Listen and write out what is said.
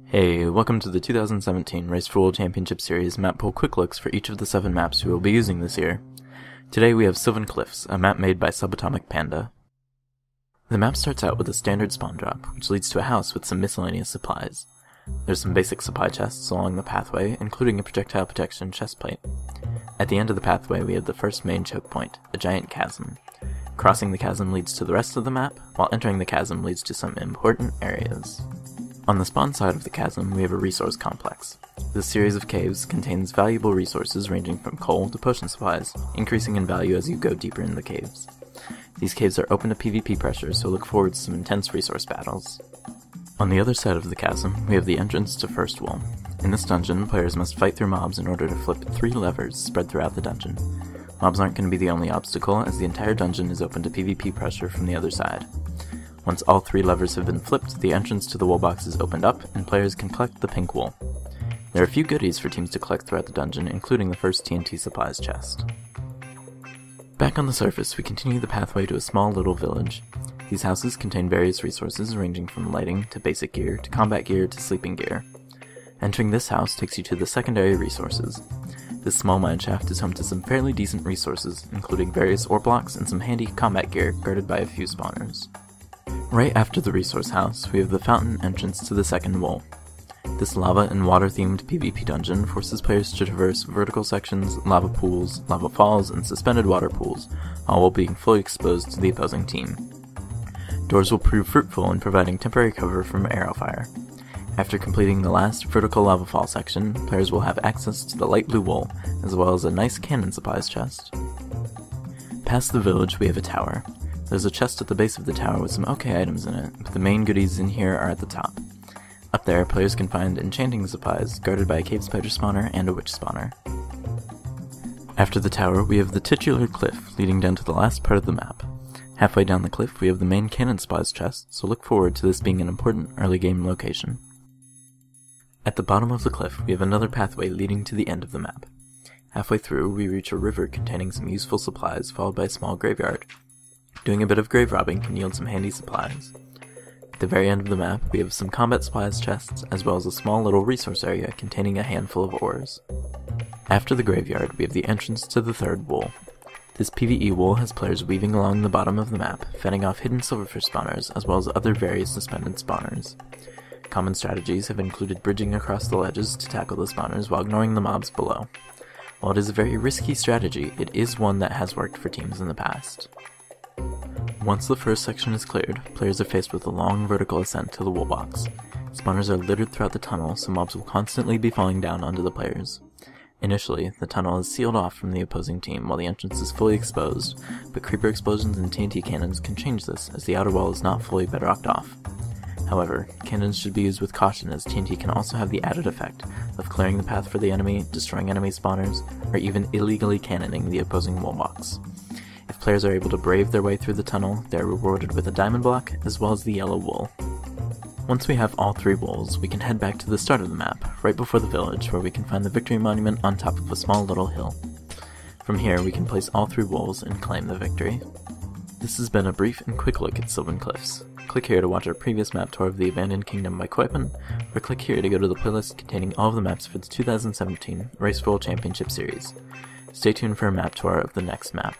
Hey, welcome to the 2017 Race for World Championship Series map pool quick looks for each of the 7 maps we will be using this year. Today we have Sylvan Cliffs, a map made by Subatomic Panda. The map starts out with a standard spawn drop, which leads to a house with some miscellaneous supplies. There's some basic supply chests along the pathway, including a projectile protection chest plate. At the end of the pathway we have the first main choke point, a giant chasm. Crossing the chasm leads to the rest of the map, while entering the chasm leads to some important areas. On the spawn side of the chasm, we have a resource complex. This series of caves contains valuable resources ranging from coal to potion supplies, increasing in value as you go deeper in the caves. These caves are open to PvP pressure, so look forward to some intense resource battles. On the other side of the chasm, we have the entrance to First Wall. In this dungeon, players must fight through mobs in order to flip 3 levers spread throughout the dungeon. Mobs aren't going to be the only obstacle, as the entire dungeon is open to PvP pressure from the other side. Once all 3 levers have been flipped, the entrance to the wool box is opened up, and players can collect the pink wool. There are a few goodies for teams to collect throughout the dungeon, including the first TNT supplies chest. Back on the surface, we continue the pathway to a small little village. These houses contain various resources ranging from lighting to basic gear to combat gear to sleeping gear. Entering this house takes you to the secondary resources. This small mineshaft is home to some fairly decent resources, including various ore blocks and some handy combat gear guarded by a few spawners. Right after the resource house, we have the fountain entrance to the second wall. This lava and water-themed PvP dungeon forces players to traverse vertical sections, lava pools, lava falls, and suspended water pools, all while being fully exposed to the opposing team. Doors will prove fruitful in providing temporary cover from arrow fire. After completing the last vertical lava fall section, players will have access to the light blue wool, as well as a nice cannon supplies chest. Past the village, we have a tower. There's a chest at the base of the tower with some okay items in it, but the main goodies in here are at the top. Up there, players can find enchanting supplies, guarded by a cave spider spawner and a witch spawner. After the tower, we have the titular cliff, leading down to the last part of the map. Halfway down the cliff, we have the main cannon supplies chest, so look forward to this being an important early game location. At the bottom of the cliff, we have another pathway leading to the end of the map. Halfway through, we reach a river containing some useful supplies, followed by a small graveyard. Doing a bit of grave robbing can yield some handy supplies. At the very end of the map, we have some combat supplies chests, as well as a small little resource area containing a handful of ores. After the graveyard, we have the entrance to the third wool. This PvE wool has players weaving along the bottom of the map, fending off hidden silverfish spawners, as well as other various suspended spawners. Common strategies have included bridging across the ledges to tackle the spawners while ignoring the mobs below. While it is a very risky strategy, it is one that has worked for teams in the past. Once the first section is cleared, players are faced with a long vertical ascent to the wool box. Spawners are littered throughout the tunnel, so mobs will constantly be falling down onto the players. Initially, the tunnel is sealed off from the opposing team while the entrance is fully exposed, but creeper explosions and TNT cannons can change this, as the outer wall is not fully bedrocked off. However, cannons should be used with caution, as TNT can also have the added effect of clearing the path for the enemy, destroying enemy spawners, or even illegally cannoning the opposing wool box. If players are able to brave their way through the tunnel, they are rewarded with a diamond block, as well as the yellow wool. Once we have all 3 wools, we can head back to the start of the map, right before the village, where we can find the victory monument on top of a small little hill. From here, we can place all 3 wools and claim the victory. This has been a brief and quick look at Sylvan Cliffs. Click here to watch our previous map tour of the Abandoned Kingdom by Koipen, or click here to go to the playlist containing all of the maps for the 2017 Race for World Championship Series. Stay tuned for a map tour of the next map.